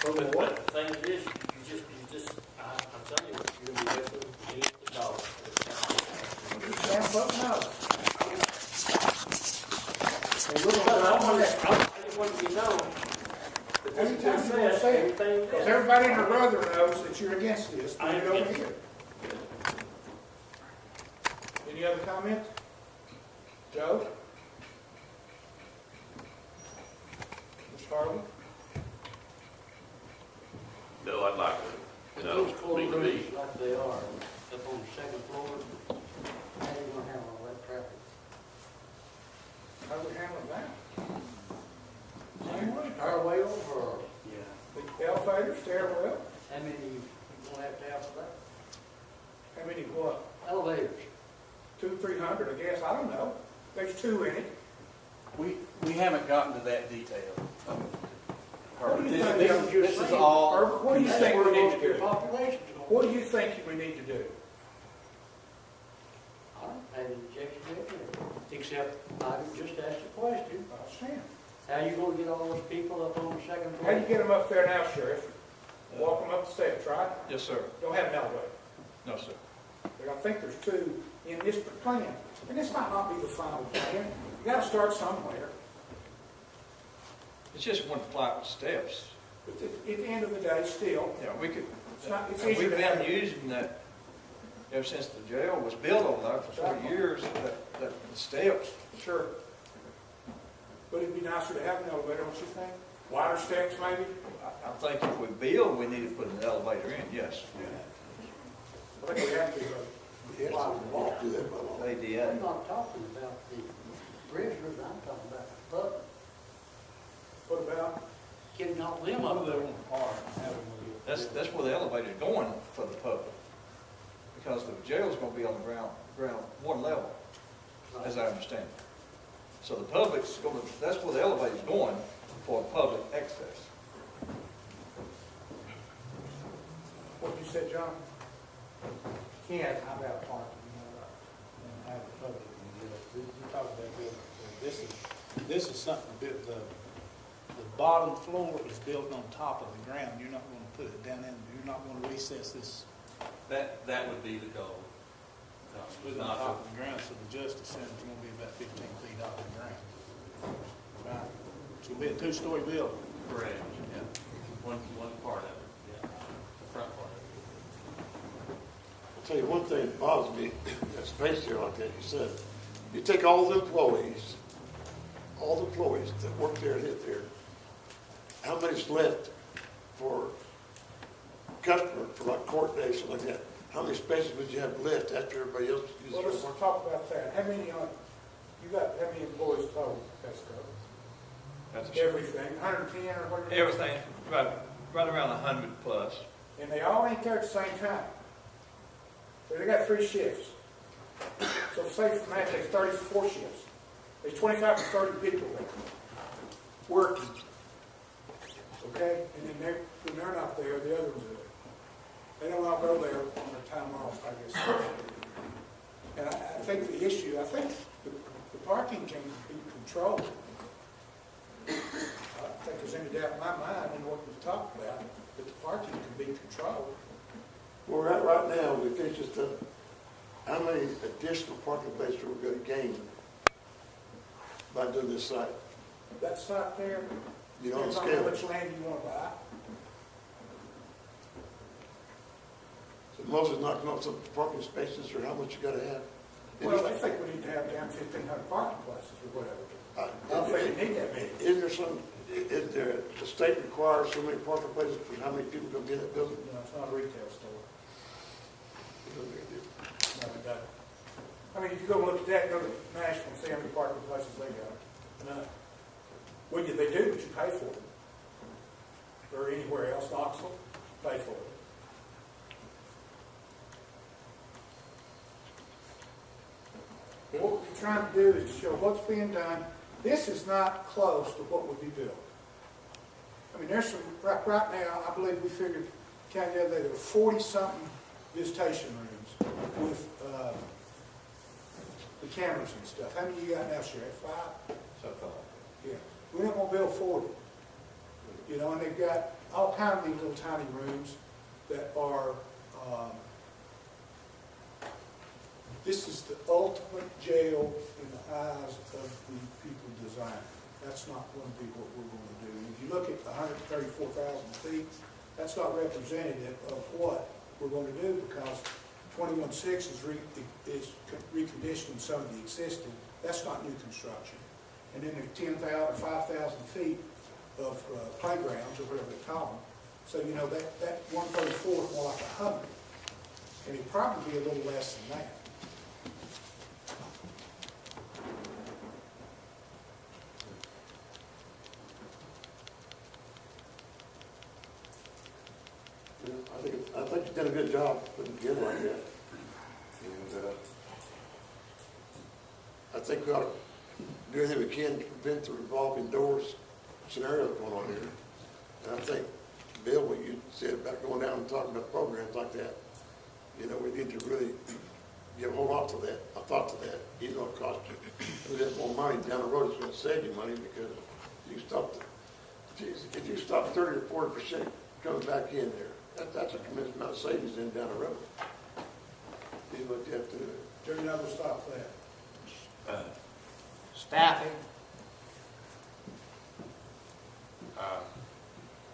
But the thing is, you just, I'm telling you, you're gonna be there for the dollar. Damn fuck no. I just want you to know that this is Anytime you want to say it, everything because is. everybody and their brother knows that you're against this. I am Put it over against here. Any other comments? Joe? Ms. Harley? No, I'd like to, Those me to courtrooms be, like they are, up on the second floor, how you gonna handle all that traffic? How do we handle that? Same way. Our way over, The elevator, stairwell, how many you gonna have for that? how many what? Elevators. 200, 300, I guess, I don't know. There's two in it. We haven't gotten to that detail. What do you This- think this- I'm just this is saying? all- Or what do you That's think where we need most to of your do? population's going. What do you think we need to do? I don't pay the injection everywhere, except I just asked a question. I understand. How you gonna get all those people up on the second How do floor? you get them up there now, Sheriff? Walk them up the steps, right? Yes, sir. Don't have an elevator. No, sir. But I think there's two in this plan. And this might not be the final plan. You gotta start somewhere. It's just one flight of steps. But at the end of the day, still, Yeah, we could, it's not, it's and easier we've to have. been using that ever since the jail was built over there for 40 years, that the steps. Sure. But it'd be nicer to have an elevator, don't you think? Wider steps, maybe? I think if we build, we need to put an elevator in, yes. I think we have to. Yes, walk through that by law. I'm ADA. not talking about the prisoners, I'm talking about the public. What about? Getting all them up there. That's where the elevator's going for the public. Because the jail's gonna be on the ground one level, as I understand it. So the public's gonna, that's where the elevator's going for public access. What you said, John? Can't, how about parking, and have the public, you talk about building, this is something, the bottom floor is built on top of the ground, you're not gonna put it down in, you're not gonna recess this, That would be the goal. put it on top of the ground, so the justice center's gonna be about 15 feet off the ground. Right, it's gonna be a two-story building. Correct, yeah. One part of it, yeah. The front part of it. I'll tell you one thing that bothers me, that space there like that, you said, you take all the employees that work there and hit there, how many's left for customer, for like court days, something like that? How many spaces would you have left after everybody else uses Well, let's their work? talk about that. How many, you got, how many employees total, Pesco? That's Everything, 110 or whatever? everything, right around 100 plus. And they all ain't there at the same time. So they got 3 shifts. So say for that, there's 34 shifts. There's 25 to 30 people there working. Okay? And then when they're not there, the other ones are there. They don't all go there on their time off, I guess. And I think the issue, I think the parking can be controlled. I don't think there's any doubt in my mind in what we've talked about, that the parking can be controlled. Where we're at right now, we finish this up, how many additional parking places are we going to gain by doing this site? That site there, You know, on depends on scale. how much land you want to buy. So most is not come up with parking spaces or how much you gotta have? Well, they think we need to have down 1,500 parking places or whatever. I don't think we need that many. Is there, the state requires so many parking places for how many people come in that building? No, it's not a retail store. No, it doesn't. I mean, if you go look at that, go to Nashville and see how many parking places they got. None. Well, they do, but you pay for it. Or anywhere else, Knoxville, pay for it. But what we're trying to do is to show what's being done. This is not close to what would be built. I mean, there's some, right now, I believe we figured, county the other day, there were 40-something visitation rooms with the cameras and stuff. How many you got now, Sheriff? 5? So far. Yeah. We don't want to build 40. You know, and they've got all kinds of these little tiny rooms that are, this is the ultimate jail in the eyes of the people designing. That's not going to be what we're going to do. And if you look at 134,000 feet, that's not representative of what we're going to do, because 21.6 is reconditioning some of the existing. That's not new construction. And then there's 10,000 or 5,000 feet of playgrounds, or whatever they call them. So, you know, that 134 is more like 100. And it'd probably be a little less than that. I think you've done a good job putting together like that. And I think we ought to do everything we can to prevent the revolving doors scenario going on here. And I think, Bill, what you said about going down and talking about programs like that, you know, we need to really give a whole lot to that, a thought to that, even though it costs you a little more money down the road. It's going to save you money, because if you stop 30 or 40% coming back in there, that's a tremendous amount of savings in down the road. Is what you have to do. Jerry, now we'll stop there. Staffing,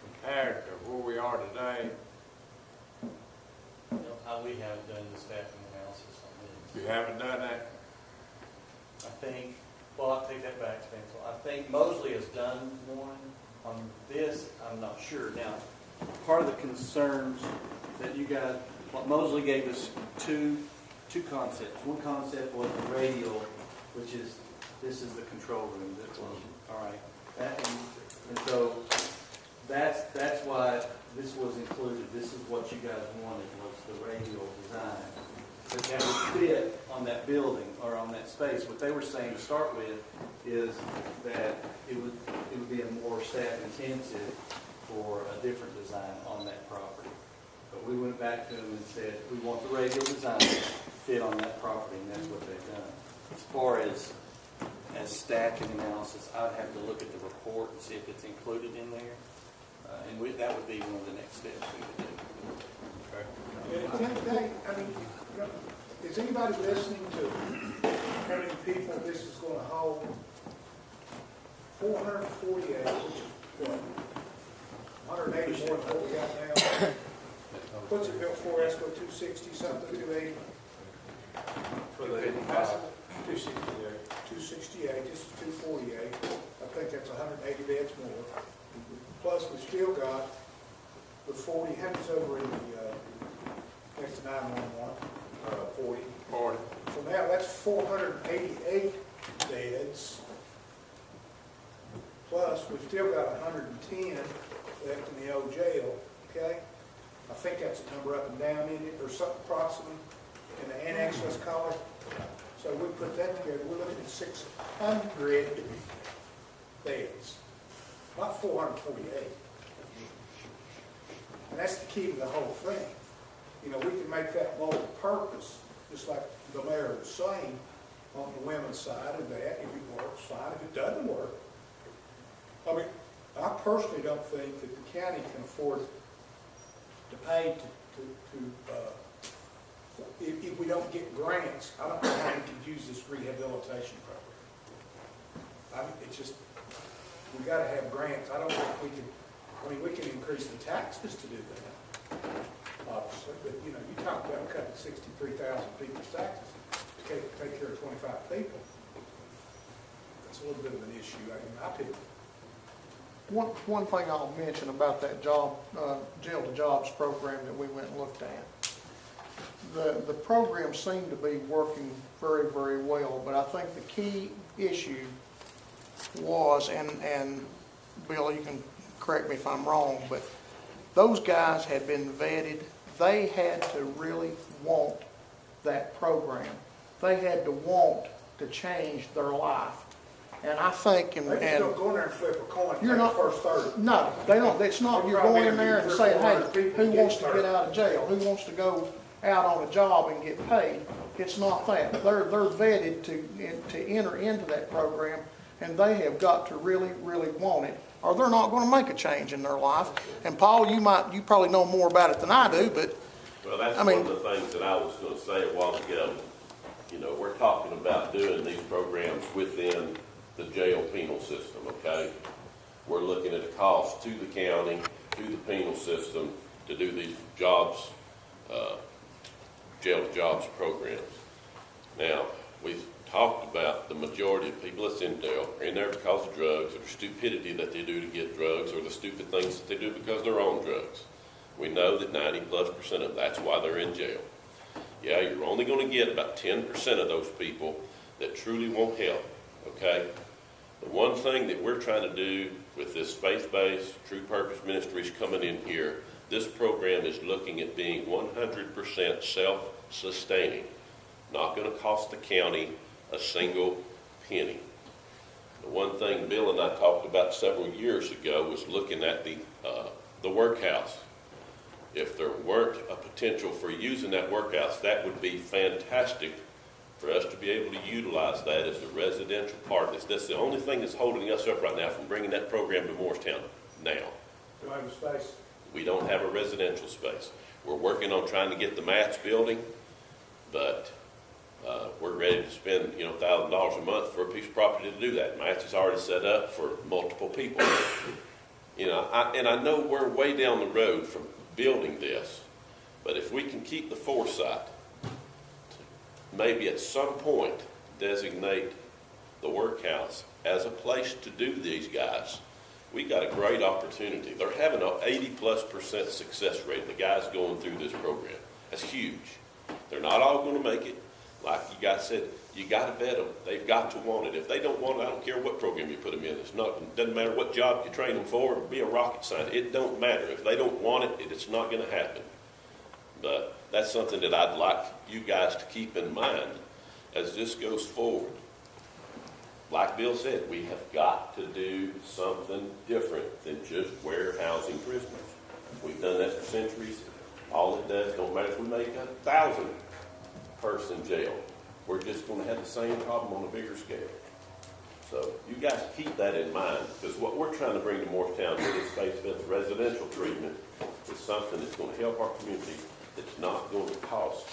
compared to where we are today, You know, we haven't done the staffing analysis on this. you haven't done that? I think, well, I'll take that back, Spencer. I think Mosley has done one on this. I'm not sure. Now, part of the concerns that you guys, what Mosley gave us two concepts. One concept was the radial, which is, this is the control room. All right. And so that's why this was included. This is what you guys wanted, was the radial design. But that would fit on that building or on that space. What they were saying to start with is that it would be a more staff intensive for a different design on that property. But we went back to them and said, we want the radial design to fit on that property, and that's what they've done. As far as stacking analysis, I'd have to look at the report and see if it's included in there. That would be one of the next steps we would do. And at the end of the day, I mean, you know, is anybody listening to how many people this is going to hold? 448, which is what? 180 more than what we got now. What's it built for? That's what, 260 something, 280? For the 268. 268, this is 248. I think that's 180 beds more. Plus, we still got the 40, how many's over in the next to 911? 40. 40. So now that's 488 beds. Plus, we've still got 110 left in the old jail, okay? I think that's a number up and down in it, or something approximately, in the annex, let's call it. So we put that together, we're looking at 600 beds, not 448. And that's the key to the whole thing. You know, we can make that multi-purpose, just like the mayor was saying, on the women's side of that. If it works, fine. If it doesn't work, I mean, I personally don't think that the county can afford to pay if we don't get grants. I don't know how we could use this rehabilitation program. I mean, it's just, we got to have grants. I don't think we can. I mean, we can increase the taxes to do that, obviously. But you know, you talk about cutting 63,000 people's taxes to take care of 25 people. That's a little bit of an issue, in my opinion. One thing I'll mention about that jail to jobs program that we went and looked at. The program seemed to be working very, very well, but I think the key issue was, and Bill, you can correct me if I'm wrong, but those guys had been vetted. They had to really want that program. They had to want to change their life. And I think, They just don't go in there and flip a coin and you're take not, the first 30. no, they don't. It's not, you're going in there and saying, hey, who wants to get out of jail? Who wants to go out on a job and get paid? It's not that. They're vetted to enter into that program, and they have got to really, really want it. or they're not gonna make a change in their life. And Paul, you probably know more about it than I do, but Well, that's I one mean- of the things that I was gonna say a while ago. You know, we're talking about doing these programs within the jail penal system, okay? We're looking at a cost to the county, to the penal system, to do these jobs, jail jobs programs. Now, we've talked about the majority of people that's in jail are in there because of drugs, or the stupidity that they do to get drugs, or the stupid things that they do because they're on drugs. We know that 90+% of that's why they're in jail. Yeah, you're only going to get about 10% of those people that truly want help, okay? The one thing that we're trying to do with this faith-based, true purpose ministries coming in here, this program is looking at being 100% self-sustaining. Not going to cost the county a single penny. The one thing Bill and I talked about several years ago was looking at the workhouse. If there weren't a potential for using that workhouse, that would be fantastic for us to be able to utilize that as the residential part of this. That's the only thing that's holding us up right now from bringing that program to Morristown now. Do I have a space? We don't have a residential space. We're working on trying to get the Matt's building, but we're ready to spend, $1,000 a month for a piece of property to do that. Matt's is already set up for multiple people. I know we're way down the road from building this, but if we can keep the foresight, maybe at some point designate the workhouse as a place to do these guys, we got a great opportunity. They're having an 80+% success rate, the guys going through this program. That's huge. They're not all going to make it. Like you guys said, you got to vet them. They've got to want it. If they don't want it, I don't care what program you put them in. It doesn't matter what job you train them for, or be a rocket scientist. It don't matter. If they don't want it, it's not going to happen. But that's something that I'd like you guys to keep in mind as this goes forward. Like Bill said, we have got to do something different than just warehousing prisoners. We've done that for centuries. All it does, don't matter if we make 1,000-person jail. We're just going to have the same problem on a bigger scale. So you guys keep that in mind, because what we're trying to bring to Morristown with this faith-based residential treatment is something that's going to help our community, that's not going to cost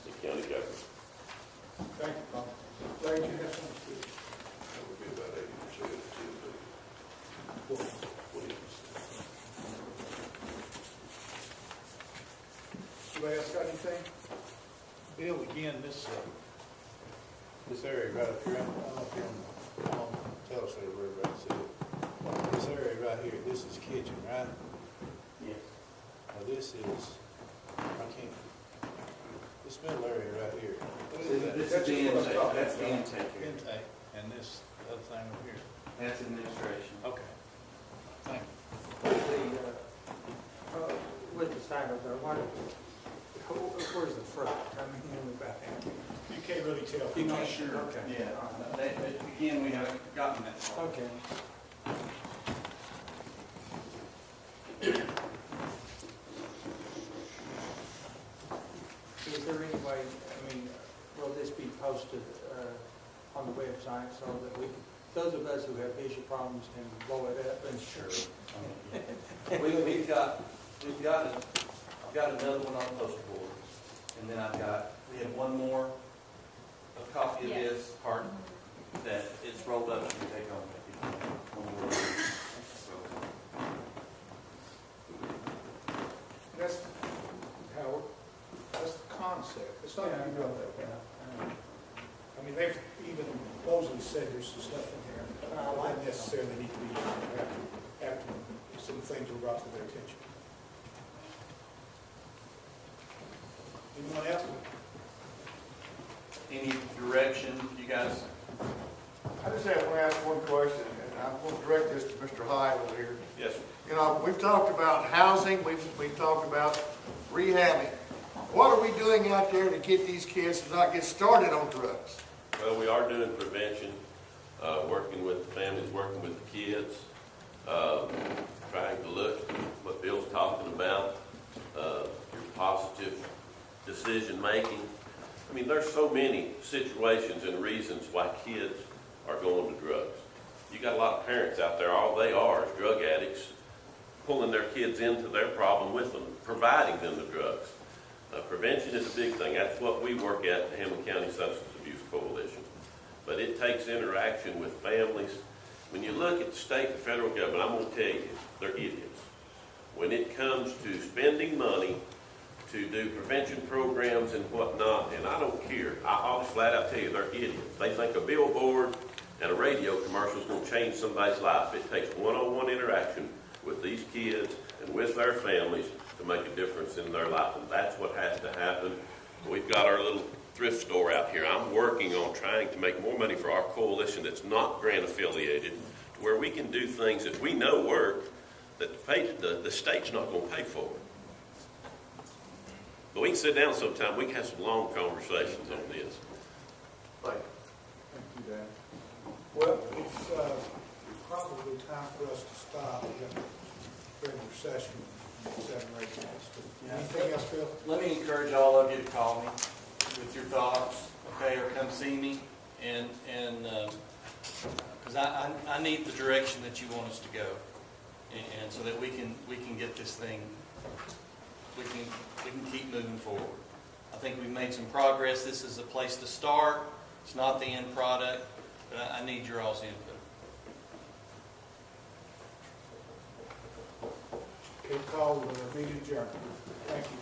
the county government. Thank you, Paul. Larry, you have something to say? That would be about 80% of Anybody else got anything? Bill, again, this area right up here, I don't know if you're on the telephone where everybody see it. This area right here, this is kitchen, right? Yes. Now this is, this middle area right here. What is that? This is the intake, that's the intake here. Intake, and this other thing over here. That's administration. Okay. Thank you. With the sign up there, where's the front? I mean, in the back. You can't really tell. You're not sure. Okay. Yeah, again, we haven't gotten that far. Okay. Is there any way, will this be posted on the website so that those of us who have visual problems can blow it up? And Sure. We've got another one on the poster board, and then we have one more, a copy of this part that it's rolled up and you take home. One more. That's, Howard, that's the concept. It's not gonna be built that way. I mean, they've even supposedly said there's some stuff in there. I don't necessarily need to be after some things were brought to their attention. Anyone else? Any direction, you guys? I just want to ask one question, and I'm going to direct this to Mr. High over here. Yes, sir. We've talked about housing, we've talked about rehabbing. What are we doing out there to get these kids to not get started on drugs? Well, we are doing prevention, working with the families, working with the kids, trying to look at what Bill's talking about, your positive decision making. I mean, there's so many situations and reasons why kids are going to drugs. You got a lot of parents out there, all they are is drug addicts, pulling their kids into their problem with them, providing them the drugs. Prevention is a big thing. That's what we work at the Hamilton County Substance Abuse Coalition. But it takes interaction with families. When you look at the state and federal government, I'm going to tell you, they're idiots. When it comes to spending money to do prevention programs and whatnot, and I don't care. I'll just flat out tell you, they're idiots. They think a billboard and a radio commercial is going to change somebody's life. It takes one-on-one interaction with these kids and with their families to make a difference in their life, and that's what has to happen. We've got our little thrift store out here. I'm working on trying to make more money for our coalition that's not grant affiliated, to where we can do things that we know work that the state's not going to pay for. But we can sit down sometime. We can have some long conversations on this. Thank you, Dan. Well, it's probably time for us to stop. We've got regular session in 7 or 8 minutes. But anything else, Bill? Let me encourage all of you to call me with your thoughts, okay, or come see me, and because I need the direction that you want us to go, and so that we can get this thing, we can keep moving forward. I think we've made some progress. This is a place to start. It's not the end product, but I need your all's input. Okay, call the meeting adjourned. Thank you.